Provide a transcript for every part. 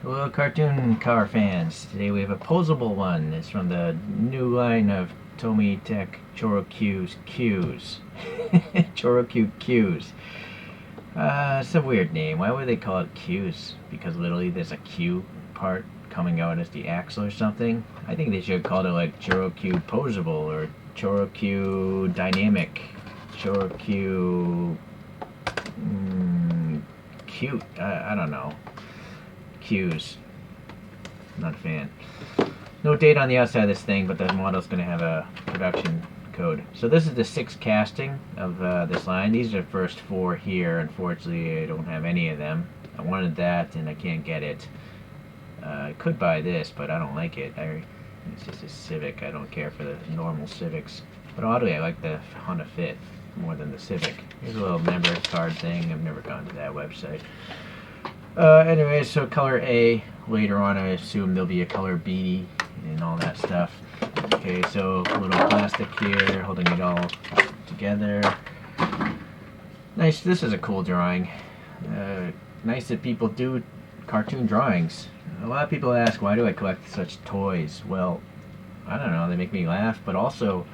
Hello, cartoon car fans. Today we have a posable one. It's from the new line of Tomy Tech ChoroQ's Q's. ChoroQ Q's. It's a weird name. Why would they call it Q's? Because literally there's a Q part coming out as the axle or something. I think they should call it like ChoroQ Posable or ChoroQ Dynamic. ChoroQ Cute. I don't know. Q's. Not a fan. No date on the outside of this thing, but the model's going to have a production code. So this is the 6th casting of this line. These are the first 4 here. Unfortunately, I don't have any of them. I wanted that, and I can't get it. I could buy this, but I don't like it. It's just a Civic. I don't care for the normal Civics. But oddly, I like the Honda Fit more than the Civic. Here's a little member card thing. I've never gone to that website. Anyway, so color A. Later on, I assume there'll be a color B and all that stuff. Okay, so a little plastic here, holding it all together. Nice. This is a cool drawing. Nice that people do cartoon drawings. A lot of people ask, why do I collect such toys? Well, I don't know. They make me laugh, but also,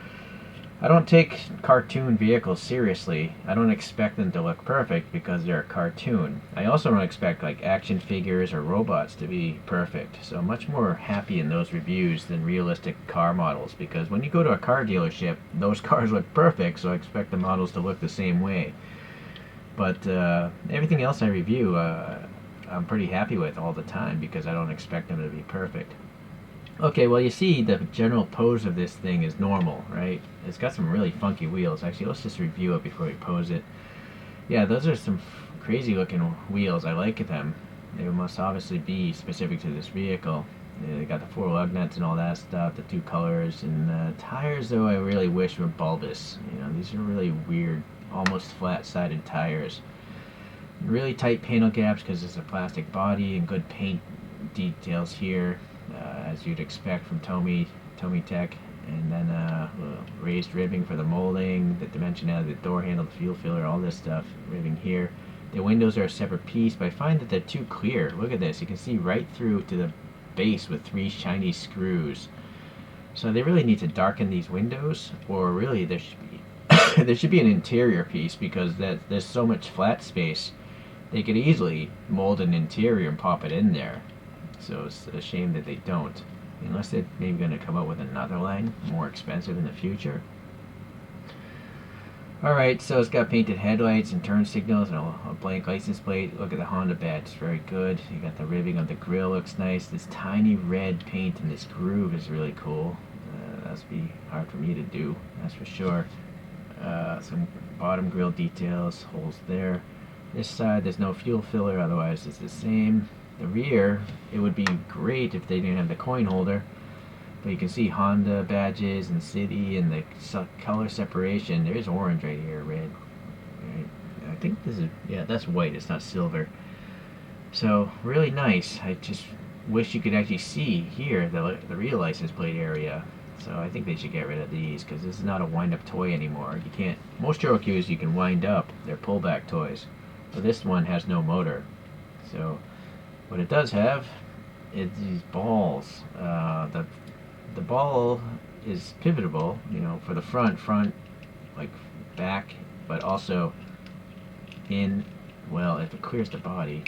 I don't take cartoon vehicles seriously. I don't expect them to look perfect because they're a cartoon. I also don't expect like action figures or robots to be perfect. So I'm much more happy in those reviews than realistic car models, because when you go to a car dealership, those cars look perfect, so I expect the models to look the same way. But everything else I review, I'm pretty happy with all the time because I don't expect them to be perfect. Okay, well, you see the general pose of this thing is normal, right? It's got some really funky wheels. Actually, let's just review it before we pose it. Yeah, those are some crazy looking wheels. I like them. They must obviously be specific to this vehicle. They got the 4 lug nuts and all that stuff, the 2 colors, and the tires, though, I really wish were bulbous. You know, these are really weird, almost flat-sided tires. Really tight panel gaps because it's a plastic body, and good paint details here. As you'd expect from Tomy Tech, and then raised ribbing for the molding, the dimensionality, the door handle, the fuel filler, all this stuff, ribbing here. The windows are a separate piece, but I find that they're too clear. Look at this, you can see right through to the base with 3 shiny screws. So they really need to darken these windows, or really there should be there should be an interior piece, because there's so much flat space. They could easily mold an interior and pop it in there. So it's a shame that they don't. Unless they're maybe going to come up with another line, more expensive in the future. Alright, so it's got painted headlights and turn signals and a blank license plate. Look at the Honda badge, it's very good. You got the ribbing of the grill, looks nice. This tiny red paint in this groove is really cool. That'd be hard for me to do, that's for sure. Some bottom grill details, holes there. This side, there's no fuel filler, otherwise it's the same. The rear, it would be great if they didn't have the coin holder, but you can see Honda badges and City and the color separation. There's orange right here, red. Right. I think this is, yeah, that's white, it's not silver. So really nice. I just wish you could actually see here the real license plate area. So I think they should get rid of these, because this is not a wind-up toy anymore. You can't, most ChoroQs you can wind up, they're pullback toys, but this one has no motor. So what it does have is these balls. The ball is pivotable, you know, for the front, like back, but also in, well, if it clears the body.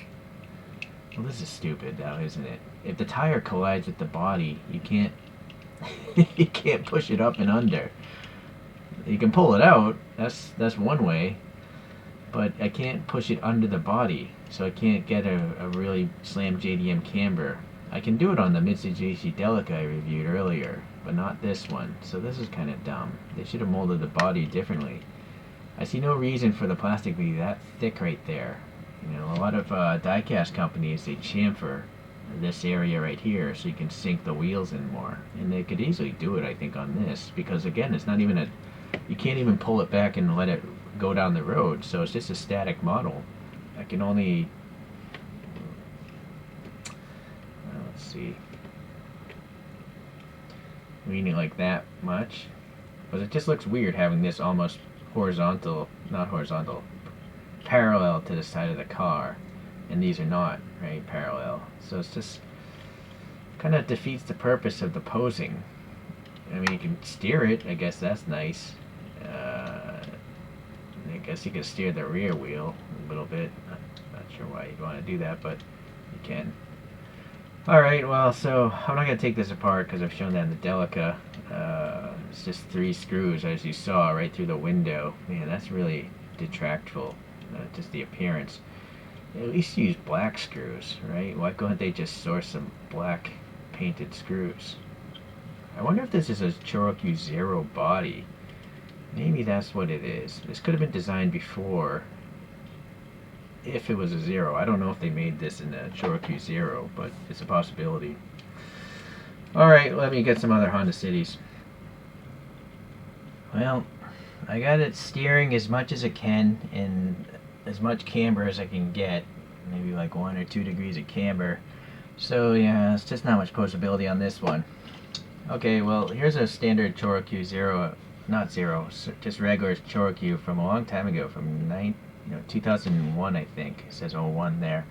Well, this is stupid now, isn't it? If the tire collides with the body, you can't you can't push it up and under. You can pull it out, that's one way, but I can't push it under the body, so I can't get a really slam JDM camber. I can do it on the Mitsubishi Delica I reviewed earlier, but not this one, so this is kind of dumb. They should have molded the body differently. I see no reason for the plastic to be that thick right there. You know, a lot of die-cast companies, they chamfer this area right here so you can sink the wheels in more, and they could easily do it, I think, on this, because again, it's not even you can't even pull it back and let it go down the road, so it's just a static model. I can only, let's see, lean it like that much, but it just looks weird having this almost horizontal, not horizontal, parallel to the side of the car, and these are not, right, parallel. So it's just kind of defeats the purpose of the posing. I mean, you can steer it. I guess that's nice. I guess you can steer the rear wheel a little bit. Not sure why you'd want to do that, but you can. Alright, well, so I'm not going to take this apart because I've shown that in the Delica. It's just 3 screws, as you saw, right through the window. Man, that's really detractful, just the appearance. At least use black screws, right? Why couldn't they just source some black painted screws? I wonder if this is a ChoroQ Zero body. Maybe that's what it is. This could have been designed before, if it was a Zero. I don't know if they made this in a ChoroQ Zero, but it's a possibility. Alright, let me get some other Honda Cities. Well, I got it steering as much as it can and as much camber as I can get. Maybe like 1 or 2 degrees of camber. So yeah, it's just not much posability on this one. Okay, well, here's a standard ChoroQ Zero, not Zero, just regular ChoroQ from a long time ago, from 2001, I think. It says 01 there.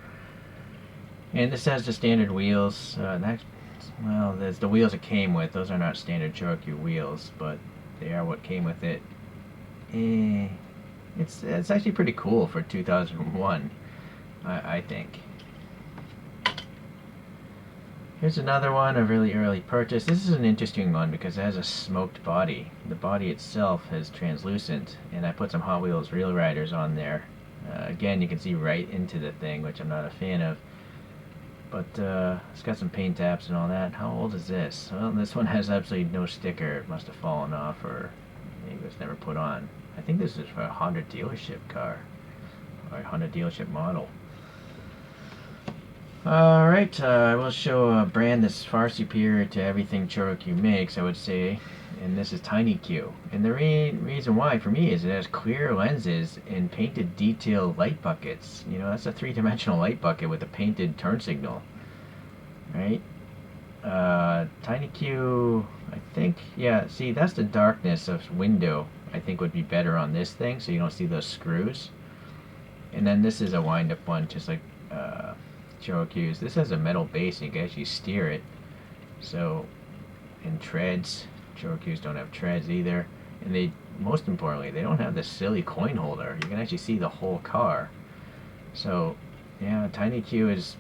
And this has the standard wheels. Well, there's the wheels it came with. Those are not standard ChoroQ wheels, but they are what came with it. It's actually pretty cool for 2001, I think. Here's another one, a really early purchase. This is an interesting one because it has a smoked body. The body itself is translucent, and I put some Hot Wheels Real Riders on there. Again, you can see right into the thing, which I'm not a fan of. But it's got some paint taps and all that. How old is this? Well, this one has absolutely no sticker. It must have fallen off, or maybe it was never put on. I think this is for a Honda dealership car, or a Honda dealership model. Alright, I will show a brand that's far superior to everything ChoroQ makes, I would say, and this is TinyQ. And the reason why, for me, is it has clear lenses and painted detail light buckets. You know, that's a 3-dimensional light bucket with a painted turn signal, right? TinyQ, I think, yeah, see, that's the darkness of window, I think would be better on this thing, so you don't see those screws. And then this is a wind-up one, just like ChoroQ's. This has a metal base and you can actually steer it. So, and treads. ChoroQ's don't have treads either. And they, most importantly, they don't have this silly coin holder. You can actually see the whole car. So, yeah, TinyQ is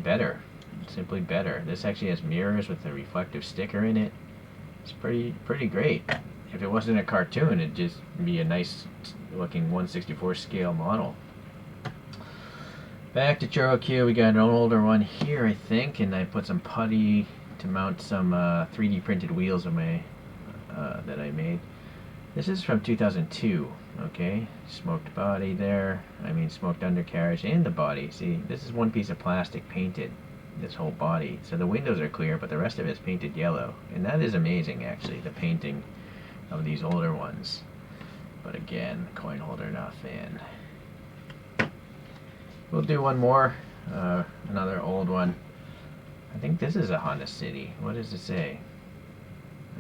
better. Simply better. This actually has mirrors with a reflective sticker in it. It's pretty great. If it wasn't a cartoon, it'd just be a nice looking 1/64 scale model. Back to ChoroQ, we got an older one here, I think, and I put some putty to mount some 3D printed wheels on my that I made. This is from 2002, okay? Smoked body there, smoked undercarriage and the body. See, this is one piece of plastic painted, this whole body. So the windows are clear, but the rest of it is painted yellow. And that is amazing, actually, the painting of these older ones. But again, coin holder, not a fan. We'll do one more, another old one. I think this is a Honda City. What does it say?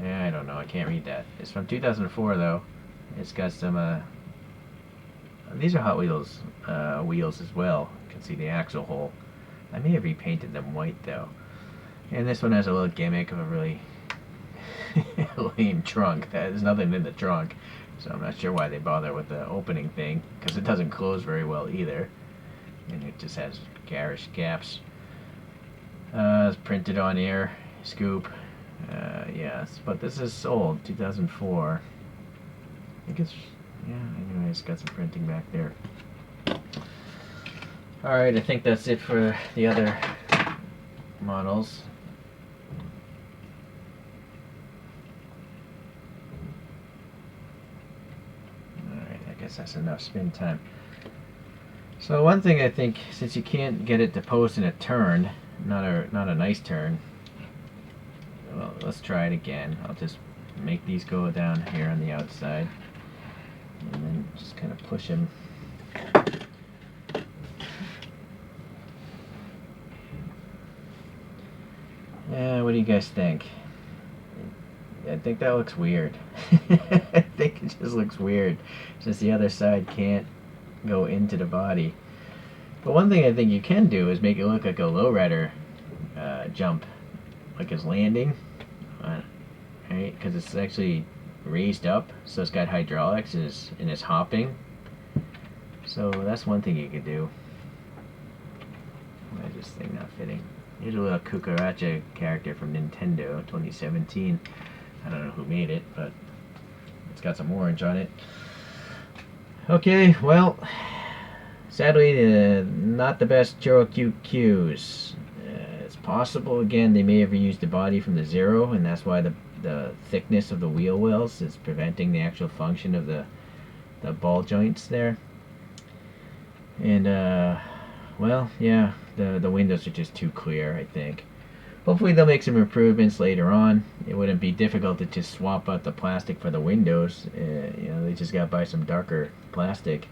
Yeah, I don't know. I can't read that. It's from 2004, though. It's got some, these are Hot Wheels wheels as well. You can see the axle hole. I may have repainted them white, though. And this one has a little gimmick of a really lame trunk. There's nothing in the trunk, so I'm not sure why they bother with the opening thing, because it doesn't close very well either. And it just has garish gaps. It's printed on air, scoop. Yes, but this is old, 2004. I think it's, yeah, anyway, it's got some printing back there. Alright, I think that's it for the other models. Alright, I guess that's enough spin time. So one thing I think, since you can't get it to post in a turn, not a nice turn, well, let's try it again. I'll just make these go down here on the outside, and then just kind of push them. Yeah, what do you guys think? I think that looks weird. I think it just looks weird, since the other side can't go into the body. But one thing I think you can do is make it look like a lowrider jump, like it's landing, right? Because it's actually raised up, so it's got hydraulics and it's hopping. So that's one thing you could do. Why is this thing not fitting? Here's a little cucaracha character from Nintendo 2017. I don't know who made it, but it's got some orange on it. Okay, well, sadly, not the best ChoroQ cues. It's possible, again, they may have reused the body from the Zero, and that's why the thickness of the wheel wells is preventing the actual function of the ball joints there. And, well, yeah, the windows are just too clear, I think. Hopefully they'll make some improvements later on. It wouldn't be difficult to just swap out the plastic for the windows. You know, they just got to buy some darker plastic,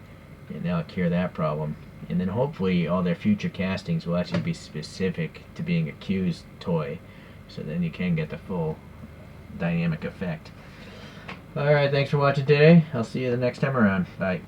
and that'll cure that problem. And then hopefully all their future castings will actually be specific to being a Q's toy, so then you can get the full dynamic effect. Alright, thanks for watching today. I'll see you the next time around. Bye.